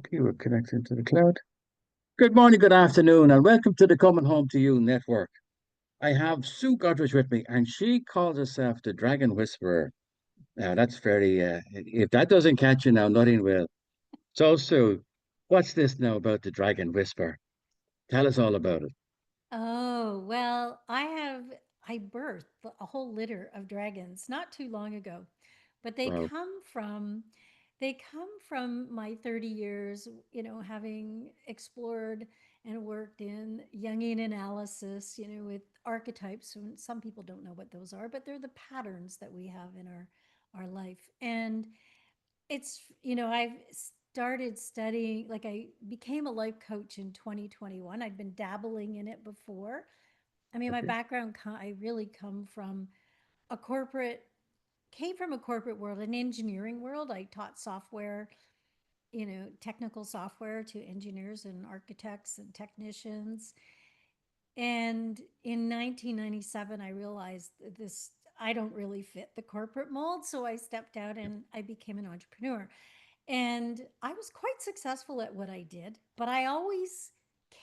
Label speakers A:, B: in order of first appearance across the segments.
A: Okay, we're connecting to the cloud. Good morning, good afternoon, and welcome to the Coming Home to You network. I have Sue Godrich with me, and she calls herself the Dragon Whisperer. Now, that's very, if that doesn't catch you now, nothing will. So, Sue, what's this now about the Dragon Whisperer? Tell us all about it.
B: Oh, well, I birthed a whole litter of dragons not too long ago. But
A: Wow.
B: they come from my 30 years, having explored and worked in Jungian analysis, with archetypes. And some people don't know what those are, but they're the patterns that we have in our life. And I've started studying, like I became a life coach in 2021. I'd been dabbling in it before. I mean, my
A: Okay.
B: background, I really a corporate, came from a corporate world, an engineering world. I taught software, technical software to engineers and architects and technicians. And in 1997, I realized that I don't really fit the corporate mold. So I stepped out and I became an entrepreneur. And I was quite successful at what I did, but I always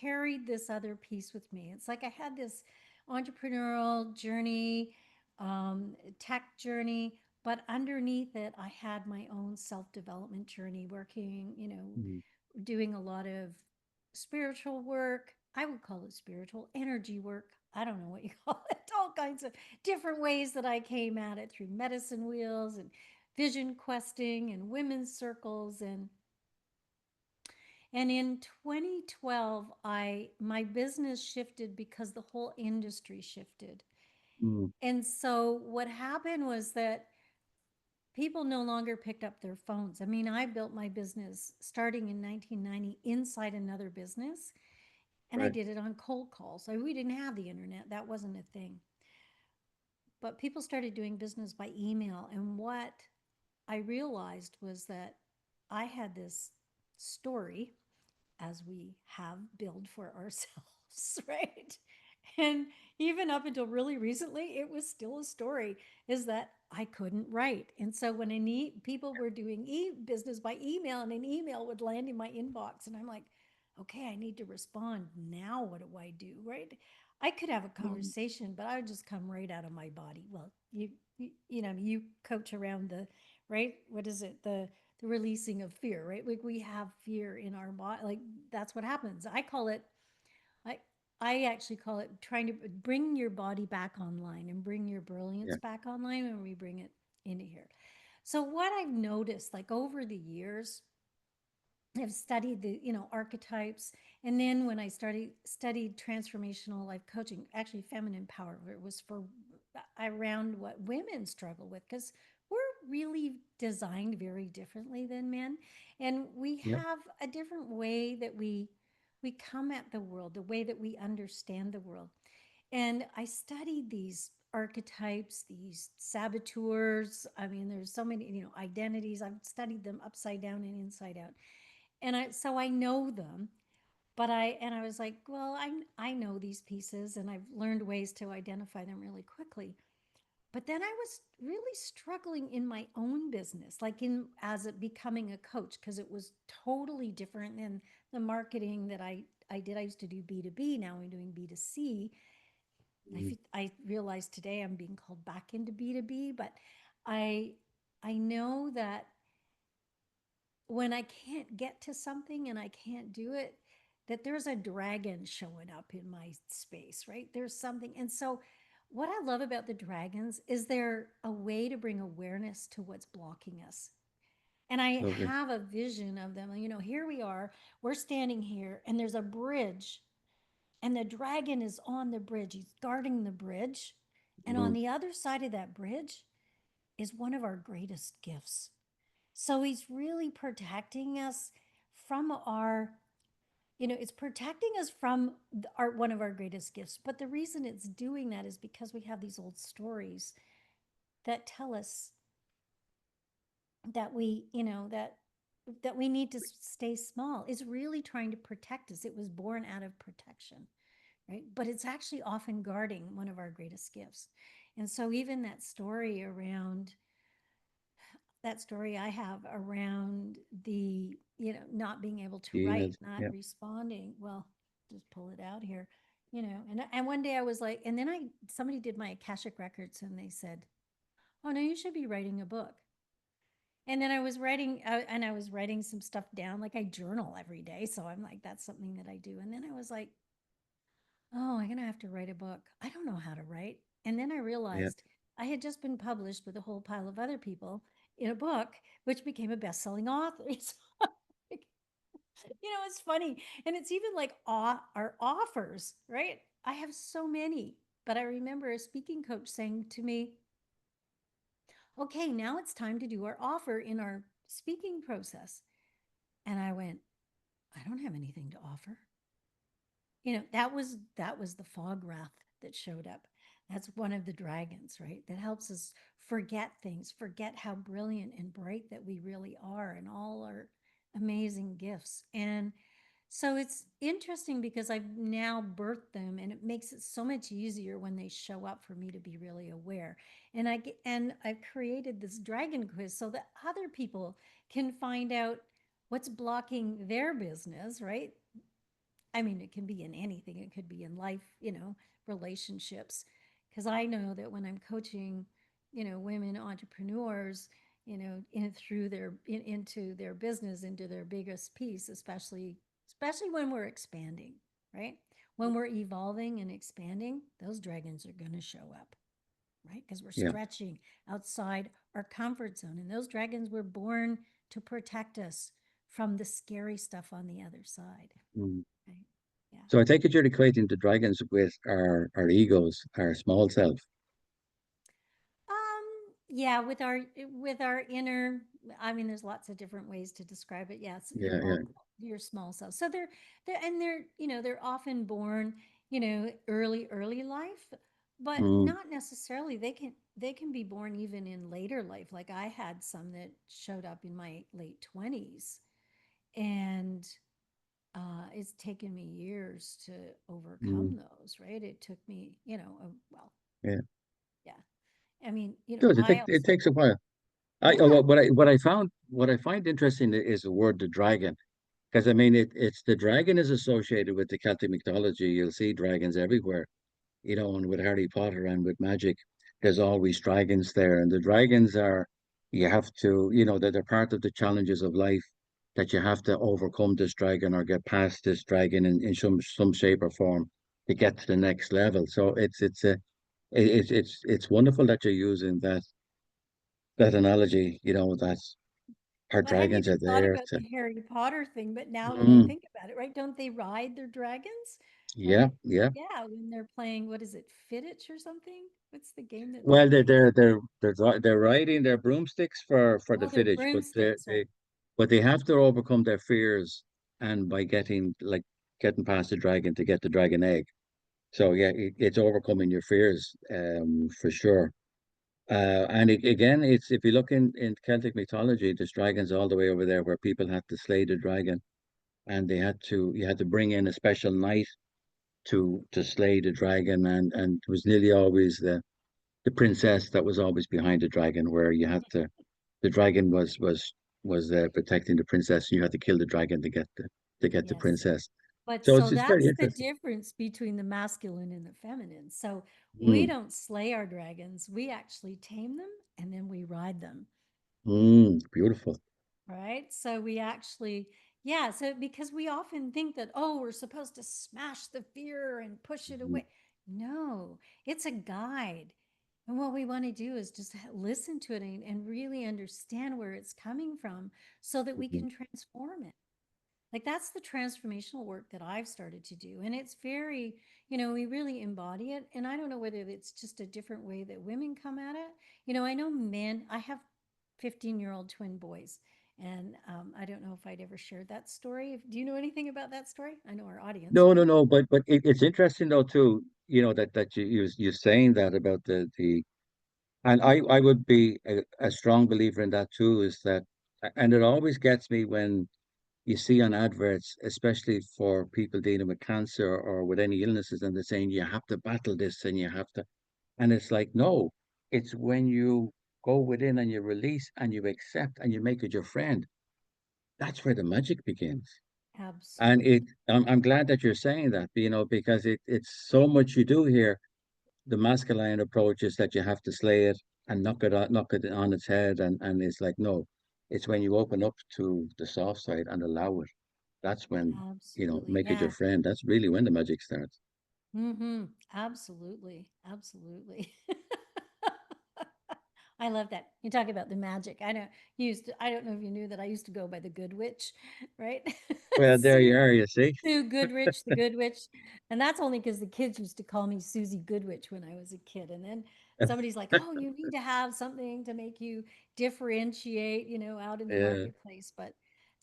B: carried this other piece with me. It's like I had this entrepreneurial journey, tech journey, but underneath it, I had my own self development journey, working,
A: Mm.
B: doing a lot of spiritual work. I would call it spiritual energy work. I don't know what you call it. All kinds of different ways that I came at it, through medicine wheels and vision questing and women's circles. And in 2012, I my business shifted because the whole industry shifted.
A: Mm.
B: And so what happened was that people no longer picked up their phones. I mean, I built my business starting in 1990 inside another business, and I
A: Right.
B: did it on cold calls. So we didn't have the internet, that wasn't a thing. But people started doing business by email. And what I realized was that I had this story, as we have built for ourselves, right? And even up until really recently, it was still a story, is that I couldn't write. And so when people were doing business by email, and an email would land in my inbox, and I'm like, okay, I need to respond. Now what do I do, right? I could have a
A: Mm.
B: conversation, but I would just come right out of my body. Well, you coach around the, right? What is it? The releasing of fear, right? Like we have fear in our body. Like that's what happens. I I actually call it trying to bring your body back online and bring your brilliance
A: Yeah.
B: back online when we bring it into here. So what I've noticed, like over the years, I've studied the, archetypes. And then when I studied transformational life coaching, actually feminine power, where it was for around what women struggle with, because we're really designed very differently than men. And we
A: Yeah.
B: have a different way that we come at the world, the way that we understand the world. And I studied these archetypes, these saboteurs. I mean, there's so many, identities. I've studied them upside down and inside out. And I know them, but I was like, well, I know these pieces, and I've learned ways to identify them really quickly. But then I was really struggling in my own business, like in as it becoming a coach, because it was totally different than the marketing that I did. I used to do B2B. Now I'm doing B2C.
A: Mm.
B: I realize today I'm being called back into B2B, but I I know that when I can't get to something and I can't do it, that there's a dragon showing up in my space, right? There's something. And so, what I love about the dragons is they're a way to bring awareness to what's blocking us. And I
A: Lovely.
B: have a vision of them. Here we are, we're standing here, and there's a bridge, and the dragon is on the bridge. He's guarding the bridge. And on
A: Mm.
B: the other side of that bridge is one of our greatest gifts. So he's really protecting us from it's protecting us from one of our greatest gifts. But the reason it's doing that is because we have these old stories that tell us that that we need to stay small. It's really trying to protect us. It was born out of protection, right? But it's actually often guarding one of our greatest gifts. And so even that story around that story I have around the, not being able to write,
A: Emails.
B: not
A: Yeah.
B: responding. Well, just pull it out here, and one day I was like, and then somebody did my Akashic records and they said, "Oh no, you should be writing a book." And then I was writing some stuff down. Like, I journal every day, so I'm like, that's something that I do. And then I was like, oh, I'm gonna have to write a book. I don't know how to write. And then I
A: Yeah.
B: realized I had just been published with a whole pile of other people in a book, which became a best-selling author. So, it's funny. And it's even like our offers, right? I have so many. But I remember a speaking coach saying to me, okay, now it's time to do our offer in our speaking process. And I went, I don't have anything to offer. That was the fog wrath that showed up. That's one of the dragons, right? That helps us forget things, forget how brilliant and bright that we really are and all our amazing gifts. And so it's interesting because I've now birthed them, and it makes it so much easier when they show up for me to be really aware. And I've created this dragon quiz so that other people can find out what's blocking their business, right? I mean, it can be in anything. It could be in life, relationships. Because I know that when I'm coaching, women entrepreneurs, into their business, into their biggest piece, especially when we're expanding, right? When we're evolving and expanding, those dragons are going to show up, right? Because we're
A: Yeah.
B: stretching outside our comfort zone, and those dragons were born to protect us from the scary stuff on the other side.
A: Mm.
B: Right. Yeah.
A: So I take it you're equating the dragons with our egos, our small self.
B: Yeah, with our inner, I mean, there's lots of different ways to describe it. Yes,
A: Yeah, yeah.
B: your small self. So they're often born, early life, but
A: Mm,
B: not necessarily. They can be born even in later life. Like, I had some that showed up in my late 20s, and it's taken me years to
A: mm,
B: overcome those, right? It took me, well,
A: yeah.
B: yeah. I mean,
A: Does
B: I
A: it
B: also,
A: takes a while.
B: yeah,
A: What I find interesting is the word the dragon. Because I mean it's the dragon is associated with the Celtic mythology. You'll see dragons everywhere, and with Harry Potter and with magic, there's always dragons there. And the dragons are you have to, that they're part of the challenges of life that you have to overcome this dragon or get past this dragon in some shape or form to get to the next level. So it's wonderful that you're using that analogy, that our
B: I hadn't
A: dragons
B: even
A: are
B: thought
A: there
B: about
A: to
B: the Harry Potter thing, but now that I
A: mm,
B: think about it, right? Don't they ride their dragons?
A: yeah,
B: Right?
A: yeah.
B: Yeah, when they're playing, what is it, Fidditch or something? What's the game that they
A: Well,
B: play?
A: they're riding their broomsticks for the
B: Oh, they're
A: Fittich, but
B: broomsticks, right?
A: they have to overcome their fears and by getting past the dragon to get the dragon egg. So yeah, it's overcoming your fears, for sure. And again, it's if you look in Celtic mythology, there's dragons all the way over there where people had to slay the dragon, and you had to bring in a special knight to slay the dragon, and it was nearly always the princess that was always behind the dragon, where the dragon was protecting the princess, and you had to kill the dragon to get the
B: Yes.
A: princess.
B: But
A: So
B: so
A: it's very
B: that's the
A: interesting.
B: difference between the masculine and the feminine. So we
A: Mm,
B: don't slay our dragons, we actually tame them and then we ride them.
A: beautiful.
B: Right. So we actually, yeah. So because we often think that, oh, we're supposed to smash the fear and push it
A: Mhm,
B: away. No, it's a guide. And what we want to do is just listen to it and really understand where it's coming from so that we
A: mhm.
B: can transform it. Like, that's the transformational work that I've started to do. And it's very, we really embody it. And I don't know whether it's just a different way that women come at it. I know men, I have 15-year-old twin boys. And I don't know if I'd ever shared that story. Do you know anything about that story? I know our audience
A: No, no,
B: might.
A: no. But it's interesting though too. That you're saying that about and I would be a strong believer in that too. Is that and it always gets me when you see on adverts, especially for people dealing with cancer or with any illnesses, and they're saying you have to battle this and you have to, and it's like, no, it's when you go within and you release and you accept and you make it your friend, that's where the magic begins. And
B: Absolutely.
A: I'm glad that you're saying that, because it's so much you do here. The masculine approach is that you have to slay it and knock it on its head, and it's like, no, it's when you open up to the soft side and allow it. That's when,
B: Absolutely.
A: make it your
B: Yeah.
A: friend. That's really when the magic starts.
B: Mm-hmm. Absolutely. Absolutely. I love that. You talk about the magic. I don't know if you knew that I used to go by the Good Witch, right?
A: Well, there you
B: Sue
A: are, you see.
B: Sue Goodrich, the Good Witch. And that's only because the kids used to call me Susie Goodwitch when I was a kid. And then somebody's like, oh, you need to have something to make you differentiate, out in the
A: Yeah.
B: marketplace. But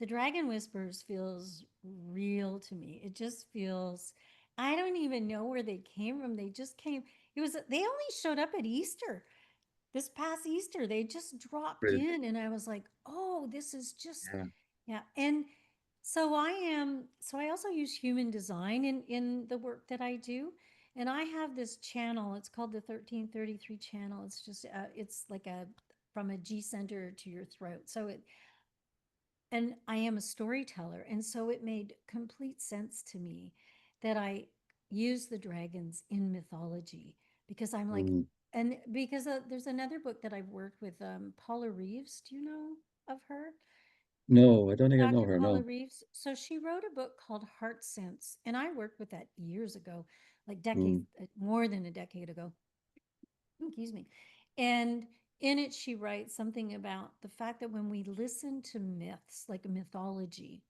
B: the Dragon Whispers feels real to me. It just feels, I don't even know where they came from. They just came, they only showed up at Easter. This past Easter, they just dropped
A: Brilliant.
B: in, and I was like, oh, this is just,
A: Yeah.
B: yeah. And so I also use human design in the work that I do. And I have this channel, it's called the 1333 channel. It's just, it's like from a G center to your throat. And I am a storyteller. And so it made complete sense to me that I use the dragons in mythology because I'm like,
A: Mm.
B: and because there's another book that I've worked with, Paula Reeves. Do you know of her?
A: No, I don't think I know
B: Dr.
A: her.
B: Paula
A: No.
B: Reeves. So she wrote a book called Heart Sense. And I worked with that years ago, like
A: Mm.
B: decades, more than a decade ago. Excuse me. And in it, she writes something about the fact that when we listen to myths, like a mythology,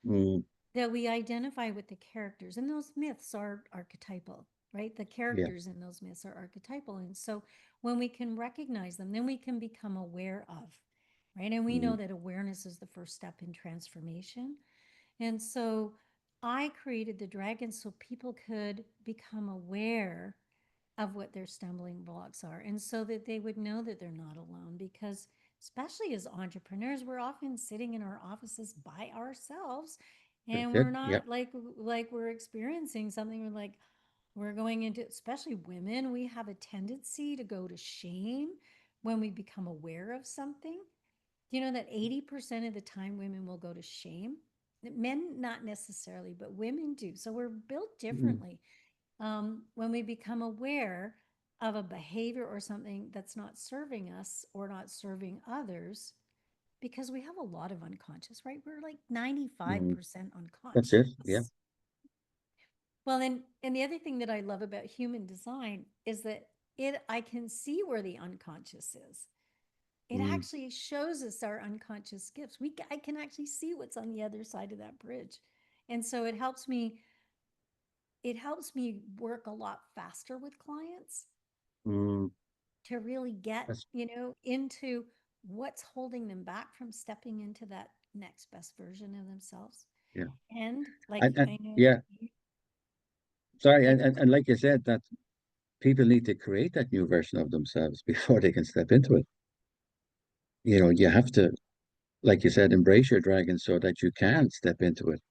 A: Mm.
B: that we identify with the characters, and those myths are archetypal, right? The
A: Yeah.
B: characters in those myths are archetypal. And so when we can recognize them, then we can become aware of, right? And we know
A: Mm.
B: that awareness is the first step in transformation. And so I created the dragon so people could become aware of what their stumbling blocks are, and so that they would know that they're not alone. Because especially as entrepreneurs, we're often sitting in our offices by ourselves,
A: That's
B: and
A: it.
B: we're
A: Yeah.
B: not like we're experiencing something. We're like, we're going into, especially women, we have a tendency to go to shame when we become aware of something. Do you know that 80% of the time women will go to shame? Men, not necessarily, but women do. So we're built
A: Mm.
B: differently. When we become aware of a behavior or something that's not serving us or not serving others, because we have a lot of unconscious, right? We're like
A: Mm.
B: 95%
A: That's it. Yeah.
B: unconscious. Well, and the other thing that I love about human design is that I can see where the unconscious is. It
A: Mm.
B: actually shows us our unconscious gifts. I can actually see what's on the other side of that bridge. And so it helps me work a lot faster with clients
A: Mm.
B: to really get,
A: That's
B: into what's holding them back from stepping into that next best version of themselves.
A: yeah.
B: And like
A: And
B: I know
A: yeah. Sorry,
B: like
A: and like you said, that people need to create that new version of themselves before they can step into it. You have to, like you said, embrace your dragon so that you can step into it.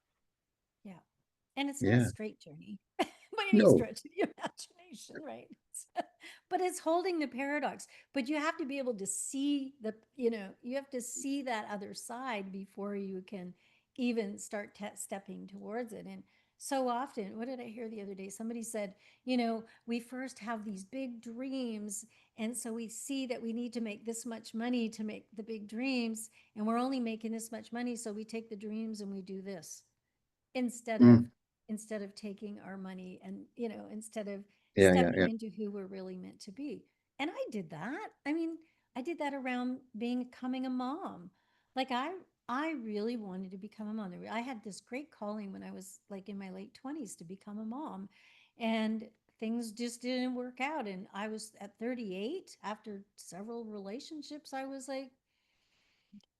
B: yeah. And it's not a
A: Yeah.
B: straight journey by any
A: No.
B: stretch of the imagination, right? But it's holding the paradox. But you have to be able to see you have to see that other side before you can even start stepping towards it. And so often, what did I hear the other day? Somebody said, we first have these big dreams. And so we see that we need to make this much money to make the big dreams. And we're only making this much money. So we take the dreams and we do this instead of
A: Mm.
B: instead of taking our money and instead of
A: Yeah, yeah,
B: stepping
A: yeah.
B: into who we're really meant to be. And I did that. I mean, I did that around becoming a mom. Like I really wanted to become a mom. I had this great calling when I was like in my late 20s to become a mom, and things just didn't work out. And I was at 38, after several relationships, I was like,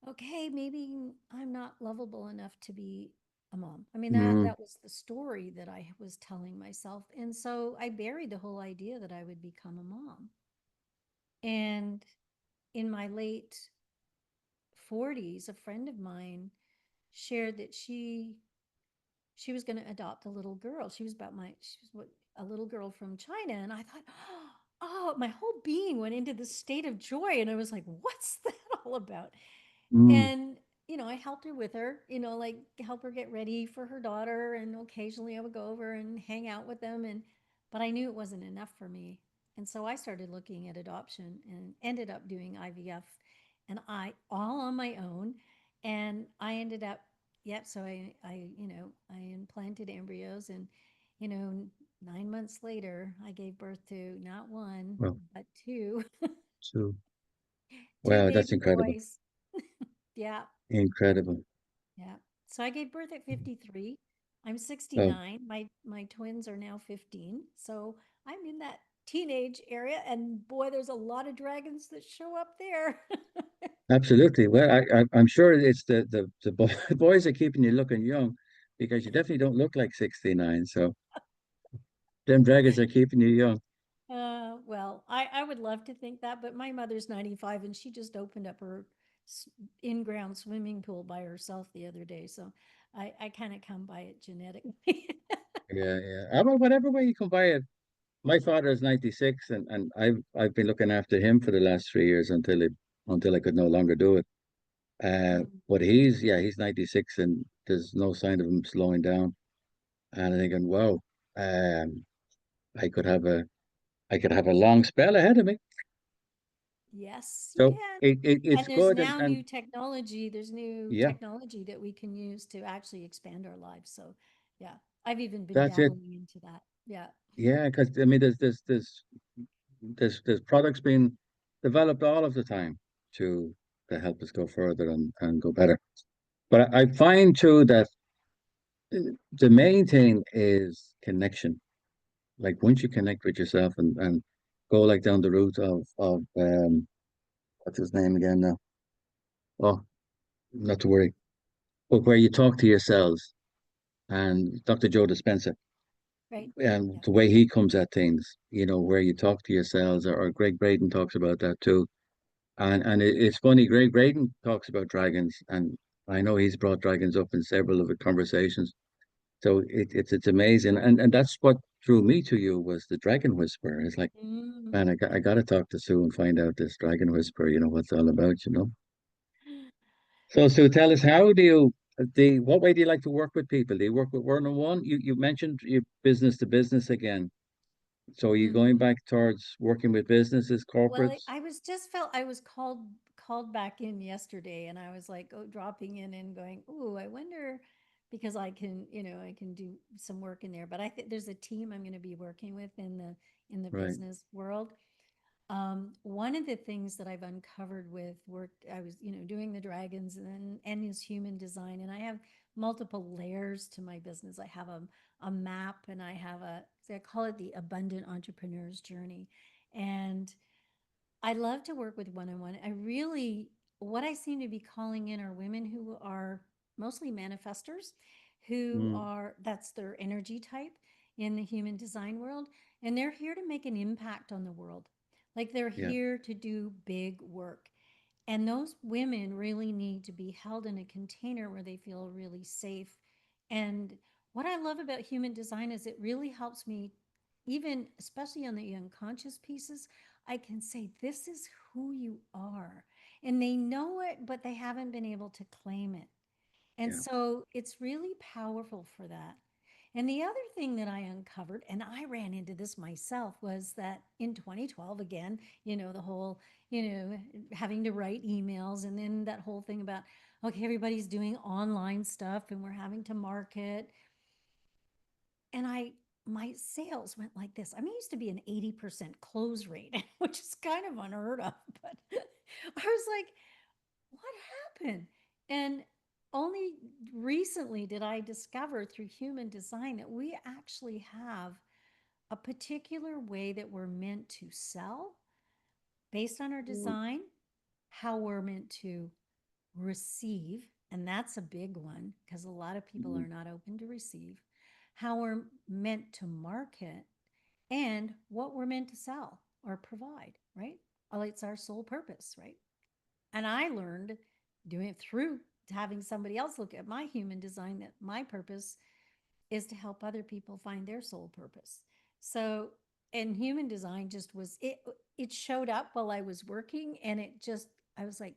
B: okay, maybe I'm not lovable enough to be a mom. I mean, that
A: Mm.
B: that was the story that I was telling myself. And so I buried the whole idea that I would become a mom. And in my late 40s, a friend of mine shared that she was going to adopt a little girl. She was what, a little girl from China. And I thought, oh, oh, my whole being went into this state of joy. And I was like, what's that all about?
A: Mm,
B: And, I helped her with her, like help her get ready for her daughter. And occasionally I would go over and hang out with them. But I knew it wasn't enough for me. And so I started looking at adoption and ended up doing IVF and I all on my own. And I ended up, yep. So I implanted embryos and, you know, 9 months later, I gave birth to not one,
A: well,
B: but two,
A: so
B: two
A: wow, that's
B: baby
A: incredible.
B: boys. Yeah.
A: Incredible.
B: Yeah. So I gave birth at 53. I'm
A: Oh,
B: 69. My twins are now 15. So I'm in that teenage area and boy, there's a lot of dragons that show up there.
A: absolutely. Well, I'm sure it's the boys are keeping you looking young because you definitely don't look like 69. So them dragons are keeping you young.
B: Well, I would love to think that, but my mother's 95 and she just opened up her s- in-ground swimming pool by herself the other day. So I kind of come by it genetically.
A: Yeah, yeah. I mean, whatever way you can buy it. My father is 96 and I've been looking after him for the last 3 years until I could no longer do it.
B: Mm.
A: But he's 96 and there's no sign of him slowing down. And I'm thinking, wow, um, I could have a long spell ahead of me.
B: Yes, you
A: So
B: can.
A: it's
B: And there's
A: good
B: now
A: and
B: new technology. There's new
A: yeah,
B: technology that we can use to actually expand our lives. So, yeah, I've even been
A: that's it.
B: dabbling into that. Yeah.
A: Yeah, because I mean there's products being developed all of the time to help us go further and go better. But I find too that the main thing is connection. Like once you connect with yourself and go like down the route of what's his name again now? Oh, not to worry. But where you talk to yourselves and Dr. Joe Dispenza
B: Right.
A: and
B: Yeah.
A: the way he comes at things, where you talk to yourselves or Greg Braden talks about that too. And it's funny, Greg Braden talks about dragons and I know he's brought dragons up in several of the conversations. So it's amazing. And that's what drew me to you was the Dragon Whisperer. It's like,
B: Mm.
A: man, I got to talk to Sue and find out this Dragon Whisperer, what's all about. So Sue, tell us what way do you like to work with people? Do you work with one-on-one? You mentioned you business to business again. So are you going
B: Hmm.
A: back towards working with businesses,
B: Well,
A: corporates?
B: I was just felt I was called back in yesterday, and I was like, oh, dropping in and going, oh, I wonder because I can do some work in there. But I think there's a team I'm going to be working with in the
A: Right.
B: business world. One of the things that I've uncovered with work, I was, doing the dragons and his human design, and I have multiple layers to my business. I have a map, and I call it the abundant entrepreneur's journey, and I love to work with one on one. What I seem to be calling in are women who are mostly manifestors,
A: Mm,
B: that's their energy type in the human design world. And they're here to make an impact on the world. Like they're
A: yeah,
B: here to do big work. And those women really need to be held in a container where they feel really safe. And what I love about human design is it really helps me, even especially on the unconscious pieces, I can say, this is who you are. And they know it, but they haven't been able to claim it. And
A: yeah.
B: so it's really powerful for that. And the other thing that I uncovered, and I ran into this myself, was that in 2012, again, the whole, having to write emails, and then that whole thing about, okay, everybody's doing online stuff and we're having to market. And my sales went like this. I mean, it used to be an 80% close rate, which is kind of unheard of, but I was like, what happened? And only recently did I discover through human design that we actually have a particular way that we're meant to sell based on our
A: Mm,
B: design, how we're meant to receive, and that's a big one because a lot of people
A: mm,
B: are not open to receive, how we're meant to market, and what we're meant to sell or provide, right? Well, it's our sole purpose, right? And I learned doing it through having somebody else look at my human design that my purpose is to help other people find their soul purpose. So and human design just was it showed up while I was working, and I was like,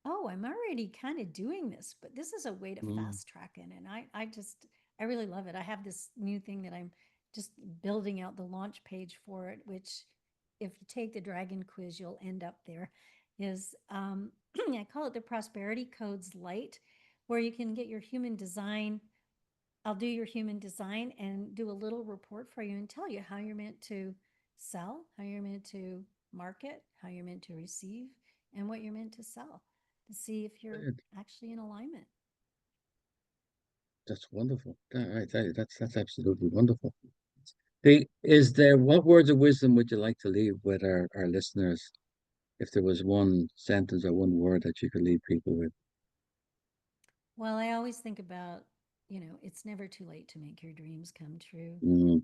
B: oh, I'm already kind of doing this, but this is a way to
A: Mm,
B: fast track it. And I really love it. I have this new thing that I'm just building out the launch page for it, which if you take the dragon quiz, you'll end up there. Is I call it the Prosperity Codes Light, where you can get your human design. I'll do your human design and do a little report for you and tell you how you're meant to sell, how you're meant to market, how you're meant to receive, and what you're meant to sell to see if you're
A: brilliant.
B: actually in alignment.
A: That's wonderful. That's absolutely wonderful. Is there, what words of wisdom would you like to leave with our listeners? If there was one sentence or one word that you could leave people with.
B: Well, I always think about, it's never too late to make your dreams come true.
A: Mm,
B: It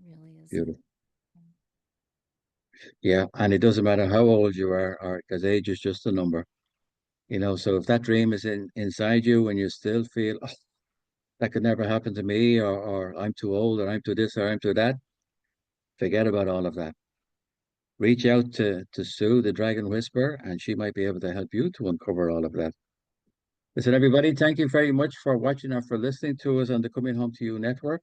B: really isn't.
A: beautiful. Yeah, and it doesn't matter how old you are, or because age is just a number. So if that dream is inside you and you still feel, oh, that could never happen to me, or I'm too old, or I'm too this, or I'm too that, forget about all of that. Reach out to Sue, the Dragon Whisperer, and she might be able to help you to uncover all of that. Listen, everybody, thank you very much for watching or for listening to us on the Coming Home to You network.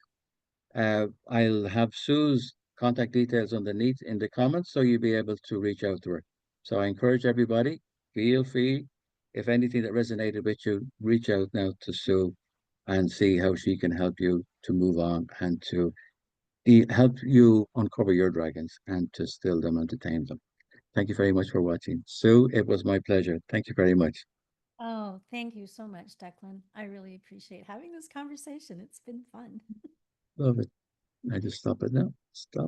A: I'll have Sue's contact details underneath in the comments so you'll be able to reach out to her. So I encourage everybody, feel free, if anything that resonated with you, reach out now to Sue and see how she can help you to move on and to help you uncover your dragons and to still them and to tame them. Thank you very much for watching. Sue, it was my pleasure. Thank you very much.
B: Oh, thank you so much, Declan. I really appreciate having this conversation. It's been fun.
A: Love it. I just stop it now. Stop.